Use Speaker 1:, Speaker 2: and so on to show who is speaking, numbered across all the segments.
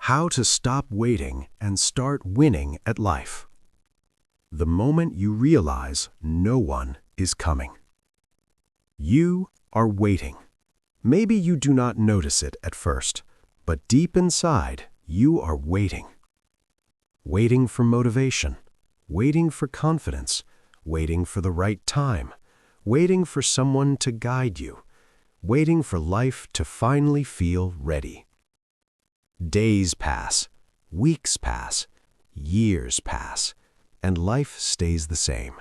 Speaker 1: How to stop waiting and start winning at life. The moment you realize no one is coming. You are waiting. Maybe you do not notice it at first, but deep inside, you are waiting. Waiting for motivation, waiting for confidence, waiting for the right time, waiting for someone to guide you, waiting for life to finally feel ready. Days pass, weeks pass, years pass, and life stays the same.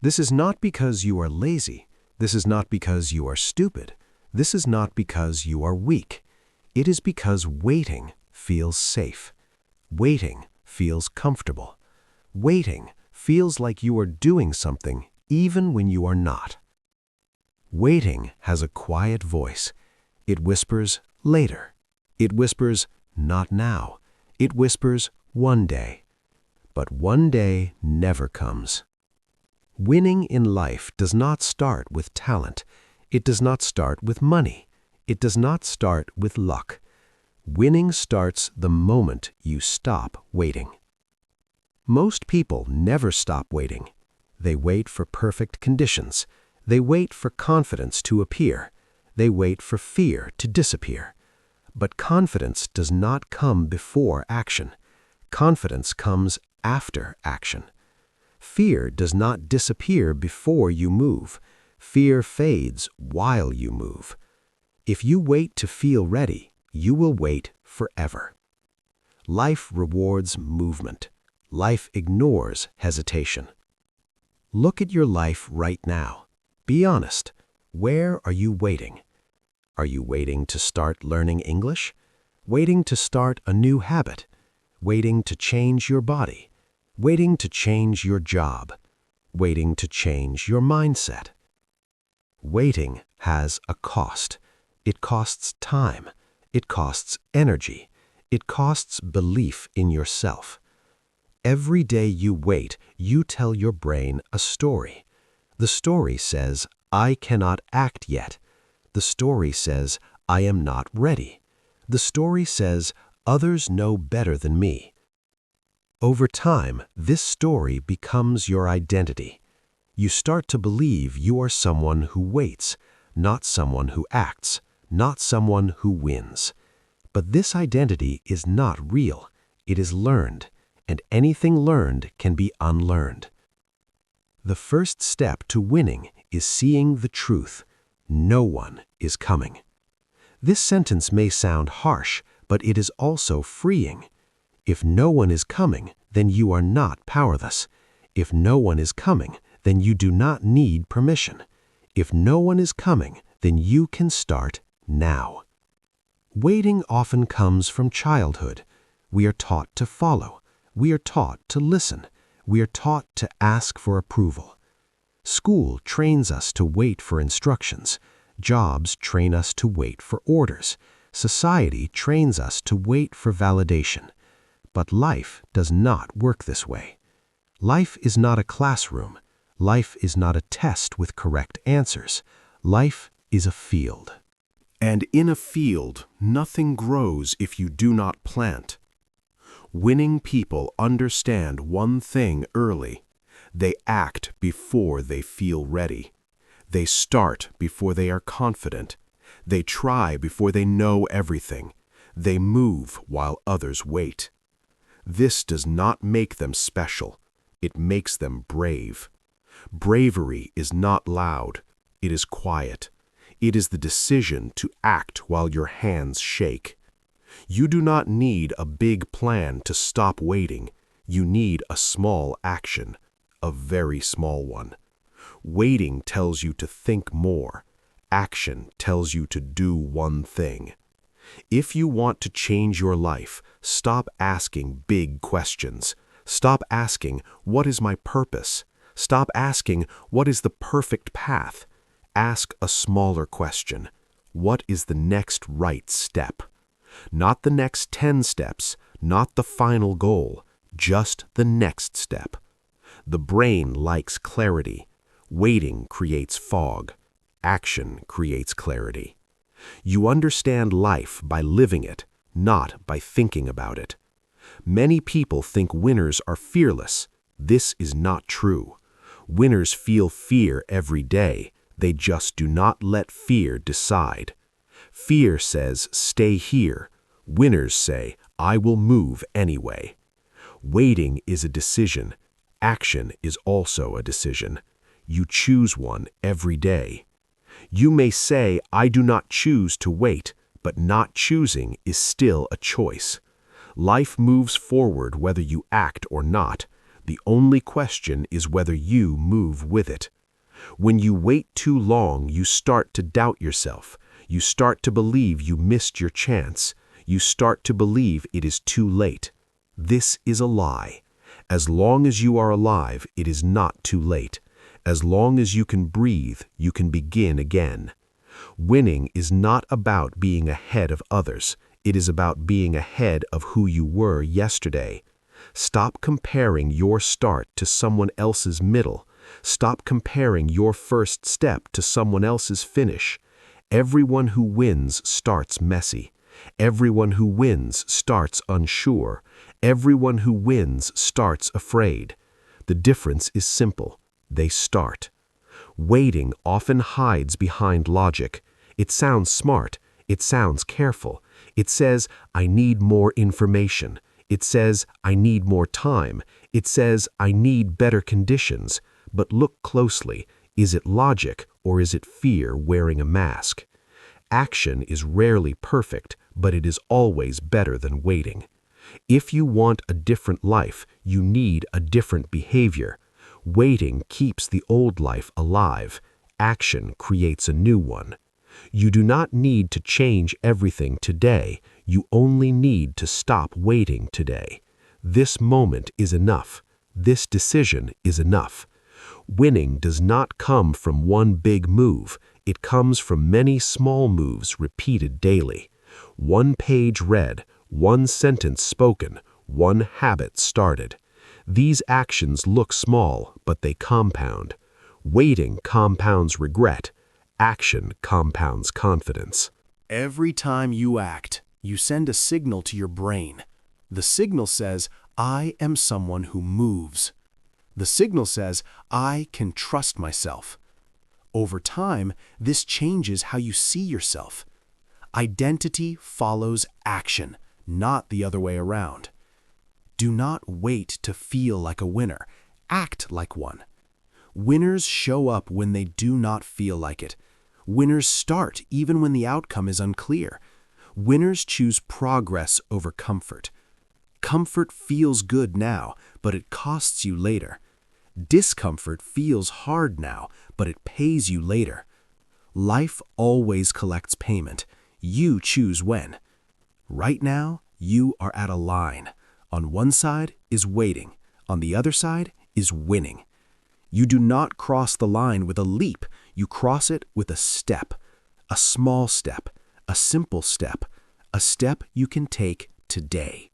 Speaker 1: This is not because you are lazy. This is not because you are stupid. This is not because you are weak. It is because waiting feels safe. Waiting feels comfortable. Waiting feels like you are doing something even when you are not. Waiting has a quiet voice. It whispers, later. It whispers, not now. It whispers, one day. But one day never comes. Winning in life does not start with talent. It does not start with money. It does not start with luck. Winning starts the moment you stop waiting. Most people never stop waiting. They wait for perfect conditions. They wait for confidence to appear. They wait for fear to disappear. But confidence does not come before action. Confidence comes after action. Fear does not disappear before you move. Fear fades while you move. If you wait to feel ready, you will wait forever. Life rewards movement. Life ignores hesitation. Look at your life right now. Be honest. Where are you waiting? Are you waiting to start learning English? Waiting to start a new habit? Waiting to change your body? Waiting to change your job? Waiting to change your mindset? Waiting has a cost. It costs time. It costs energy. It costs belief in yourself. Every day you wait, you tell your brain a story. The story says, I cannot act yet. The story says, I am not ready. The story says, others know better than me. Over time, this story becomes your identity. You start to believe you are someone who waits, not someone who acts, not someone who wins. But this identity is not real. It is learned, and anything learned can be unlearned. The first step to winning is seeing the truth. No one is coming. This sentence may sound harsh, but it is also freeing. If no one is coming, then you are not powerless. If no one is coming, then you do not need permission. If no one is coming, then you can start now. Waiting often comes from childhood. We are taught to follow. We are taught to listen. We are taught to ask for approval. School trains us to wait for instructions. Jobs train us to wait for orders. Society trains us to wait for validation. But life does not work this way. Life is not a classroom. Life is not a test with correct answers. Life is a field. And in a field, nothing grows if you do not plant. Winning people understand one thing early. They act before they feel ready. They start before they are confident. They try before they know everything. They move while others wait. This does not make them special. It makes them brave. Bravery is not loud. It is quiet. It is the decision to act while your hands shake. You do not need a big plan to stop waiting. You need a small action, a very small one. Waiting tells you to think more. Action tells you to do one thing. If you want to change your life, stop asking big questions. Stop asking, what is my purpose? Stop asking, what is the perfect path? Ask a smaller question. What is the next right step? Not the next 10 steps, not the final goal, just the next step. The brain likes clarity. Waiting creates fog. Action creates clarity. You understand life by living it,
Speaker 2: not by thinking about it. Many people think winners are fearless. This is not true. Winners feel fear every day. They just do not let fear decide. Fear says, stay here. Winners say, I will move anyway. Waiting is a decision. Action is also a decision. You choose one every day. You may say, I do not choose to wait, but not choosing is still a choice. Life moves forward whether you act or not. The only question is whether you move with it. When you wait too long, you start to doubt yourself. You start to believe you missed your chance. You start to believe it is too late. This is a lie. As long as you are alive, it is not too late. As long as you can breathe, you can begin again. Winning is not about being ahead of others. It is about being ahead of who you were yesterday. Stop comparing your start to someone else's middle. Stop comparing your first step to someone else's finish. Everyone who wins starts messy. Everyone who wins starts unsure. Everyone who wins starts afraid. The difference is simple. They start. Waiting often hides behind logic. It sounds smart. It sounds careful. It says, I need more information. It says, I need more time. It says, I need better conditions. But look closely. Is it logic or is it fear wearing a mask? Action is rarely perfect, but it is always better than waiting. If you want a different life, you need a different behavior. Waiting keeps the old life alive. Action creates a new one. You do not need to change everything today. You only need to stop waiting today. This moment is enough. This decision is enough. Winning does not come from one big move. It comes from many small moves repeated daily. One page read, one sentence spoken, one habit started. These actions look small, but they compound. Waiting compounds regret. Action compounds confidence.
Speaker 1: Every time you act, you send a signal to your brain. The signal says, I am someone who moves. The signal says, I can trust myself. Over time, this changes how you see yourself. Identity follows action, not the other way around. Do not wait to feel like a winner. Act like one. Winners show up when they do not feel like it. Winners start even when the outcome is unclear. Winners choose progress over comfort. Comfort feels good now, but it costs you later. Discomfort feels hard now, but it pays you later. Life always collects payment. You choose when. Right now, you are at a line. On one side is waiting. On the other side is winning. You do not cross the line with a leap. You cross it with a step. A small step. A simple step. A step you can take today.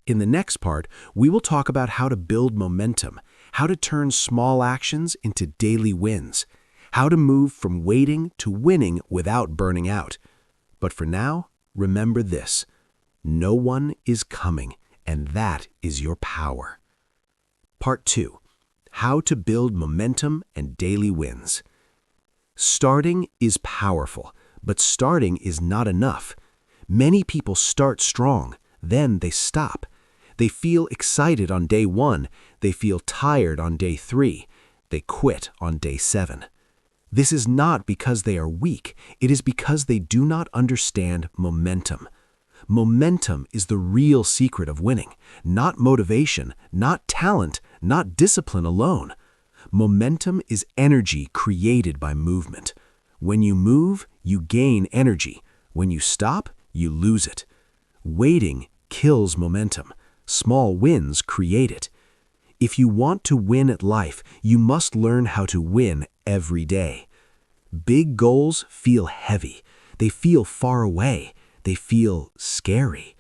Speaker 1: In the next part, we will talk about how to build momentum, how to turn small actions into daily wins, how to move from waiting to winning without burning out. But for now, remember this: no one is coming, and that is your power. Part 2. How to build momentum and daily wins. Starting is powerful, but starting is not enough. Many people start strong, then they stop. They feel excited on day 1, they feel tired on day 3, they quit on day 7. This is not because they are weak, it is because they do not understand momentum. Momentum is the real secret of winning, not motivation, not talent, not discipline alone. Momentum is energy created by movement. When you move, you gain energy. When you stop, you lose it. Waiting kills momentum. Small wins create it. If you want to win at life, you must learn how to win every day. Big goals feel heavy. They feel far away. They feel scary.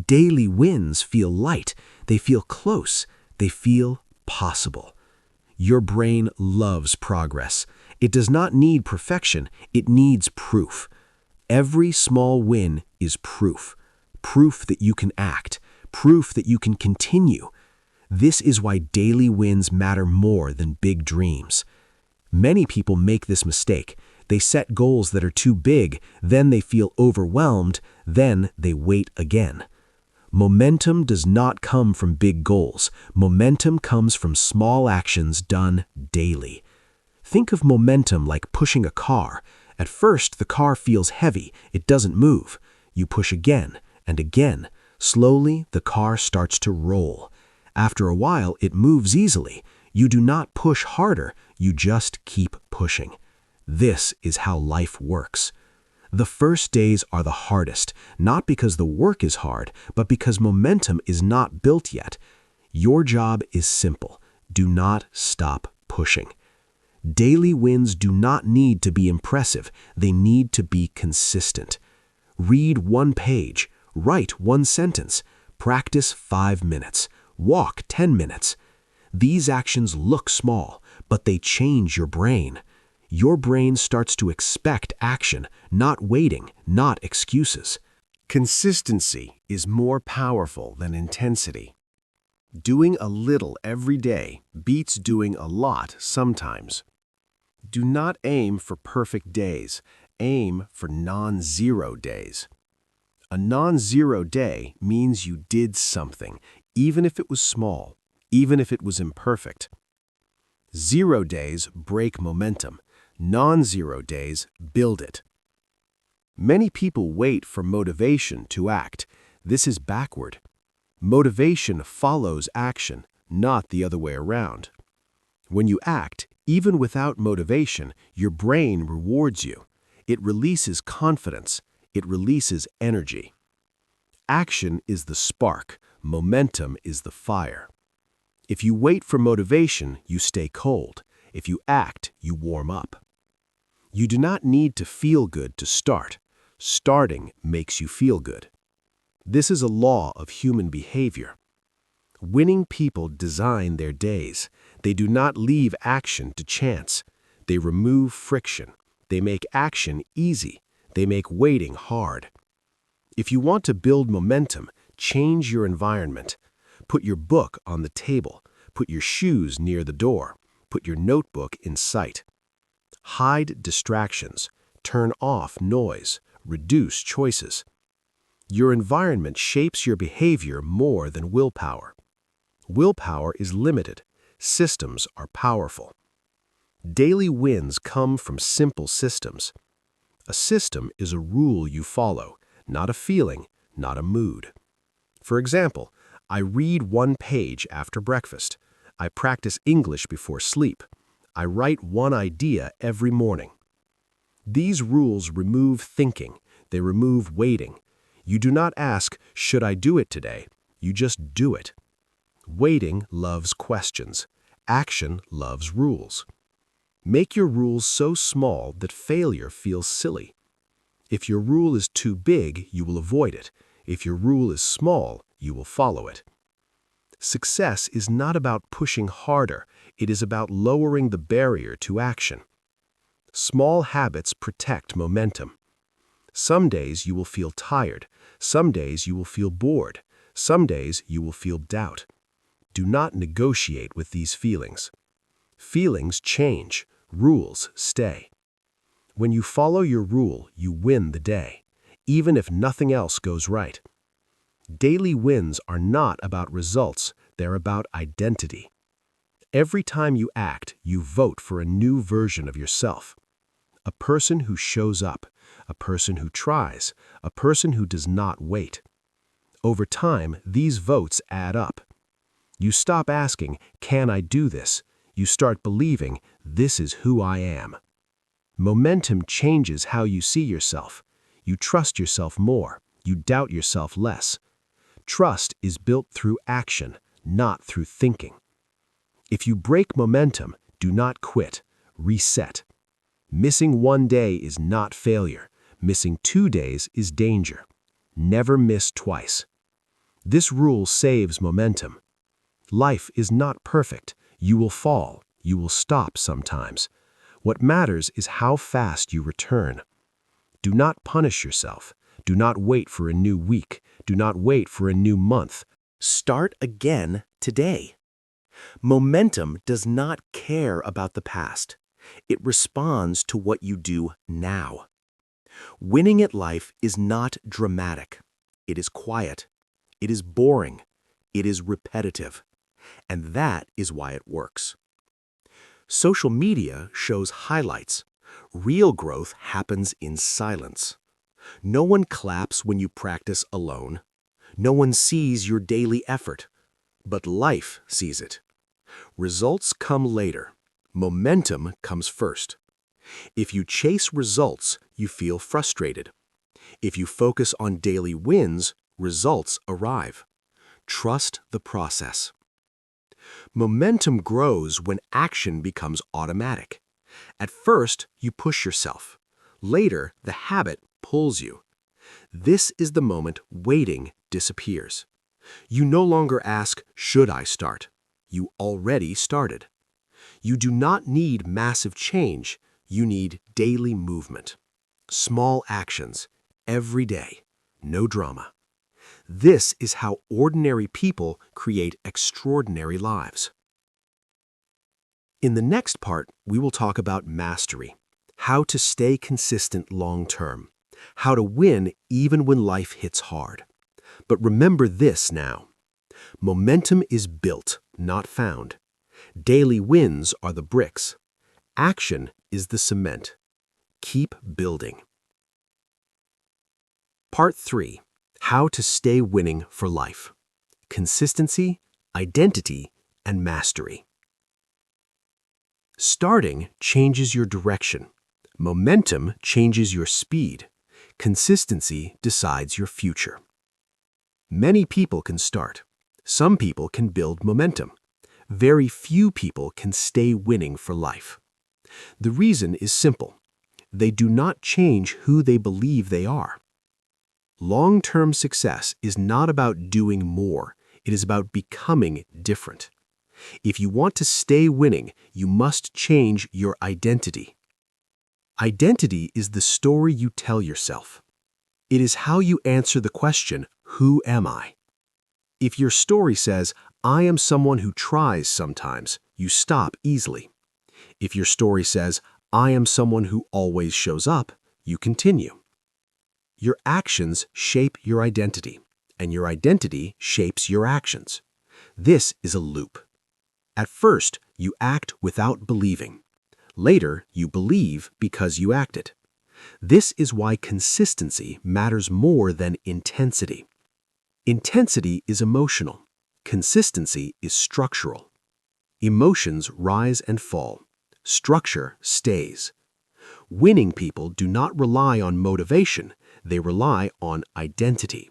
Speaker 1: Daily wins feel light. They feel close. They feel possible. Your brain loves progress. It does not need perfection. It needs proof. Every small win is proof.
Speaker 2: proof that you can act, proof that you can continue. This is why daily wins matter more than big dreams. Many people make this mistake. They set goals that are too big, then they feel overwhelmed, then they wait again. Momentum does not come from big goals. Momentum comes from small actions done daily. Think of momentum like pushing a car. At first, the car feels heavy. It doesn't move. You push again and again. Slowly, the car starts to roll. After a while, it moves easily. You do not push harder. You just keep pushing. This is how life works. The first days are the hardest, not because the work is hard, but because momentum is not built yet. Your job is simple. Do not stop pushing. Daily wins do not need to be impressive. They need to be consistent. Read 1 page. Write 1 sentence. Practice 5 minutes. Walk 10 minutes. These actions look small, but they change your brain. Your brain starts to expect action, not waiting, not excuses.
Speaker 1: Consistency is more powerful than intensity. Doing a little every day beats doing a lot sometimes. Do not aim for perfect days. Aim for non-zero days. A non-zero day means you did something, even if it was small, even if it was imperfect. 0 days break momentum. Non-zero days build it. Many people wait for motivation to act. This is backward. Motivation follows action, not the other way around. When you act, even without motivation, your brain rewards you. It releases confidence. It releases energy. Action is the spark. Momentum is the fire. If you wait for motivation, you stay cold. If you act, you warm up. You do not need to feel good to start. Starting makes you feel good. This is a law of human behavior. Winning people design their days. They do not leave action to chance. They remove friction. They make action easy. They make waiting hard. If you want to build momentum, change your environment. Put your book on the table. Put your shoes near the door. Put your notebook in sight. Hide distractions. Turn off noise. Reduce choices. Your environment shapes your behavior more than willpower. Willpower is limited. Systems are powerful. Daily wins come from simple systems. A system is a rule you follow, not a feeling, not a mood. For example, I read 1 page after breakfast. I practice English before sleep. I write 1 idea every morning. These rules remove thinking. They remove waiting. You do not ask, should I do it today? You just do it. Waiting loves questions. Action loves rules. Make your rules so small that failure feels silly. If your rule is too big, you will avoid it. If your rule is small, you will follow it. Success is not about pushing harder. It is about lowering the barrier to action. Small habits protect momentum. Some days you will feel tired. Some days you will feel bored. Some days you will feel doubt. Do not negotiate with these feelings. Feelings change. Rules stay. When you follow your rule, you win the day, even if nothing else goes right. Daily wins are not about results. They're about identity. Every time you act, you vote for a new version of yourself. A person who shows up, a person who tries, a person who does not wait. Over time, these votes add up. You stop asking, can I do this? You start believing, this is who I am. Momentum changes how you see yourself. You trust yourself more. You doubt yourself less. Trust is built through action, not through thinking. If you break momentum, do not quit. Reset. Missing 1 day is not failure. Missing 2 days is danger. Never miss twice. This rule saves momentum. Life is not perfect. You will fall. You will stop sometimes. What matters is how fast you return. Do not punish yourself.
Speaker 2: Do not wait for a new week. Do not wait for a new month. Start again today. Momentum does not care about the past. It responds to what you do now. Winning at life is not dramatic. It is quiet. It is boring. It is repetitive. And that is why it works. Social media shows highlights. Real growth happens in silence. No one claps when you practice alone. No one sees your daily effort. But life sees it. Results come later. Momentum comes first. If you chase results, you feel frustrated. If you focus on daily wins, results arrive. Trust the process. Momentum grows when action becomes automatic. At first, you push yourself. Later, the habit pulls you. This is the moment waiting disappears. You no longer ask, "Should I start?" You already started. You do not need massive change. You need daily movement. Small actions, every day, no drama. This is how ordinary people create extraordinary lives. In the next part, we will talk about mastery, how to stay consistent long-term, how to win even when life hits hard. But remember this now. Momentum is built, not found. Daily wins are the bricks. Action is the cement. Keep building. Part 3. How to stay winning for life. Consistency, identity, and mastery. Starting changes your direction. Momentum changes your speed. Consistency decides your future. Many people can start. Some people can build momentum. Very few people can stay winning for life. The reason is simple. They do not change who they believe they are. Long-term success is not about doing more. It is about becoming different. If you want to stay winning, you must change your identity. Identity is the story you tell yourself. It is how you answer the question, "Who am I?" If your story says, "I am someone who tries sometimes," you stop easily. If your story says, "I am someone who always shows up," you continue. Your actions shape your identity, and your identity shapes your actions. This is a loop. At first, you act without believing. Later, you believe because you acted. This is why consistency matters more than intensity. Intensity is emotional. Consistency is structural. Emotions rise and fall. Structure stays. Winning people do not rely on motivation. They rely on identity.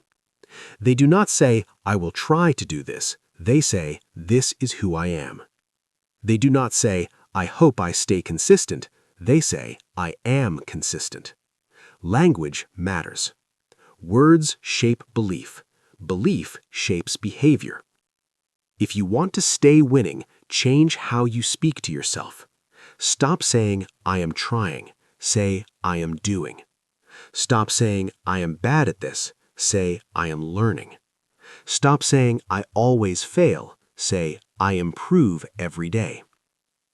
Speaker 2: They do not say, "I will try to do this." They say, "This is who I am." They do not say, "I hope I stay consistent." They say, "I am consistent." Language matters. Words shape belief. Belief shapes behavior. If you want to stay winning, change how you speak to yourself. Stop saying, "I am trying." Say, "I am doing." Stop saying, "I am bad at this." Say, "I am learning." Stop saying, "I always fail." Say, "I improve every day."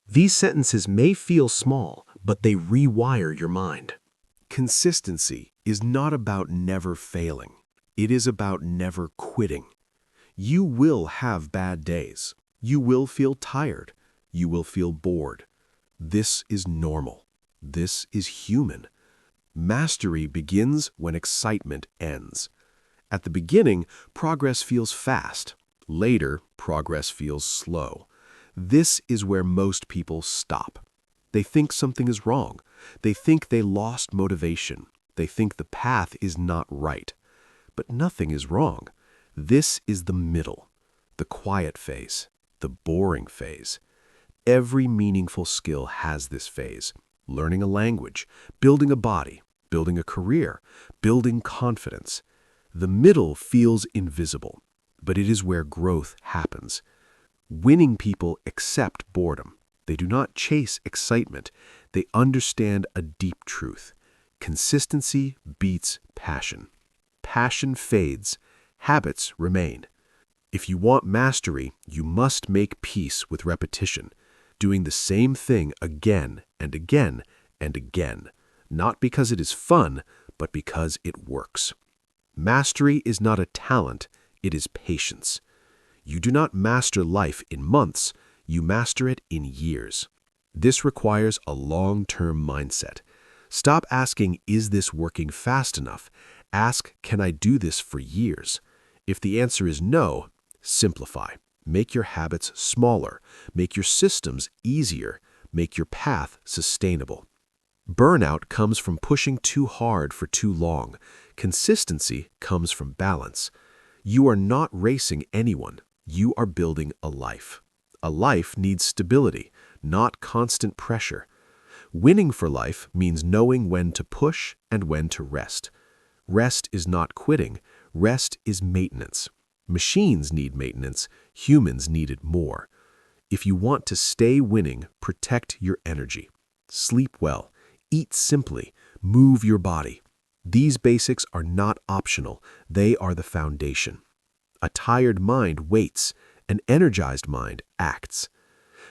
Speaker 2: These sentences may feel small, but they rewire your mind. Consistency is not about never failing. It is about never quitting. You will have bad days. You will feel tired. You will feel bored. This is normal. This is human. Mastery begins when excitement ends. At the beginning, progress feels fast. Later, progress feels slow. This is where most people stop. They think something is wrong. They think they lost motivation. They think the path is not right. But nothing is wrong. This is the middle, the quiet phase, the boring phase. Every meaningful skill has this phase. Learning a language, building a body, building a career, building confidence. The middle feels invisible, but it is where growth happens. Winning people accept boredom. They do not chase excitement. They understand a deep truth. Consistency beats passion. Passion fades. Habits remain. If you want mastery, you must make peace with repetition, doing the same thing again and again and again, not because it is fun, but because it works. Mastery is not a talent, it is patience. You do not master life in months, you master it in years. This requires a long-term mindset. Stop asking, is this working fast enough? Ask, can I do this for years? If the answer is no, simplify. Make your habits smaller. Make your systems easier. Make your path sustainable. Burnout comes from pushing too hard for too long. Consistency comes from balance. You are not racing anyone. You are building a life. A life needs stability, not constant pressure. Winning for life means knowing when to push and when to rest. Rest is not quitting. Rest is maintenance. Machines need maintenance. Humans need it more. If you want to stay winning, protect your energy. Sleep well. Eat simply. Move your body. These basics are not optional. They are the foundation. A tired mind waits. An energized mind acts.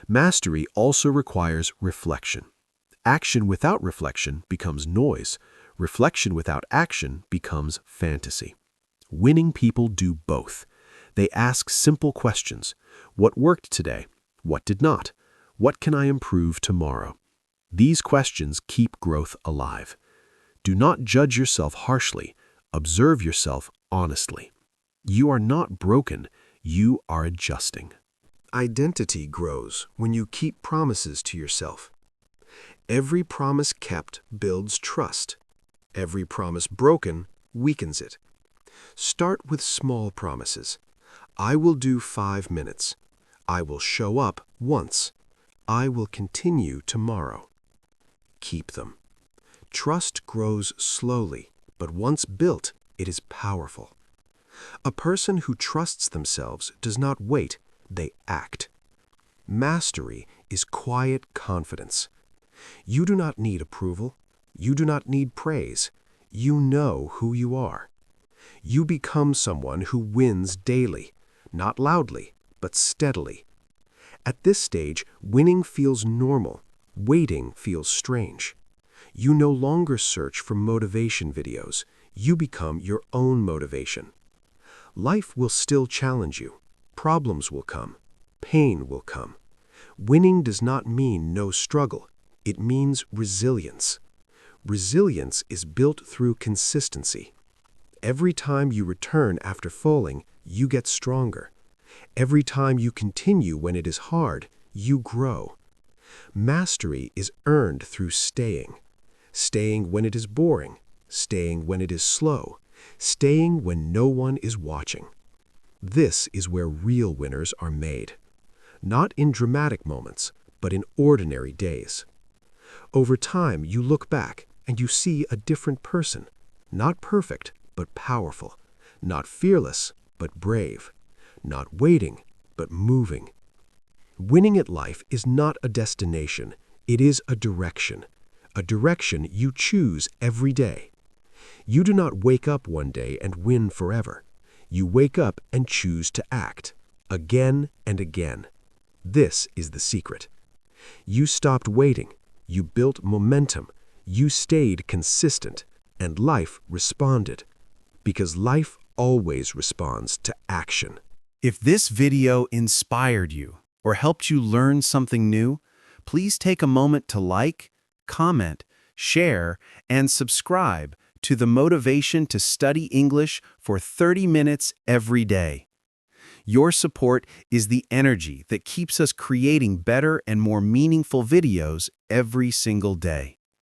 Speaker 2: Mastery also requires reflection. Action without reflection becomes noise. Reflection without action becomes fantasy. Winning people do both. They ask simple questions. What worked today? What did not? What can I improve tomorrow? These questions keep growth alive. Do not judge yourself harshly. Observe yourself honestly. You are not broken. You are adjusting. Identity grows when you keep promises to yourself. Every promise kept builds trust. Every promise broken weakens it. Start with small promises. I will do 5 minutes. I will show up once. I will continue tomorrow. Keep them. Trust grows slowly, but once built, it is powerful. A person who trusts themselves does not wait, they act. Mastery is quiet confidence. You do not need approval. You do not need praise. You know who you are. You become someone who wins daily, not loudly, but steadily. At this stage, winning feels normal. Waiting feels strange. You no longer search for motivation videos. You become your own motivation. Life will still challenge you. Problems will come. Pain will come. Winning does not mean no struggle. It means resilience. Resilience is built through consistency. Every time you return after falling, you get stronger. Every time you continue when it is hard, you grow. Mastery is earned through staying. Staying when it is boring. Staying when it is slow. Staying when no one is watching. This is where real winners are made. Not in dramatic moments, but in ordinary days. Over time, you look back and you see a different person. Not perfect, but powerful. Not fearless, but brave. Not waiting, but moving. Winning at life is not a destination. It is a direction. A direction you choose every day. You do not wake up one day and win forever. You wake up and choose to act, again and again. This is the secret. You stopped waiting. You built momentum. You stayed consistent, and life responded. Because life always responds to action.
Speaker 1: If this video inspired you or helped you learn something new, please take a moment to like, comment, share, and subscribe to the Motivation to Study English for 30 minutes every day. Your support is the energy that keeps us creating better and more meaningful videos every single day.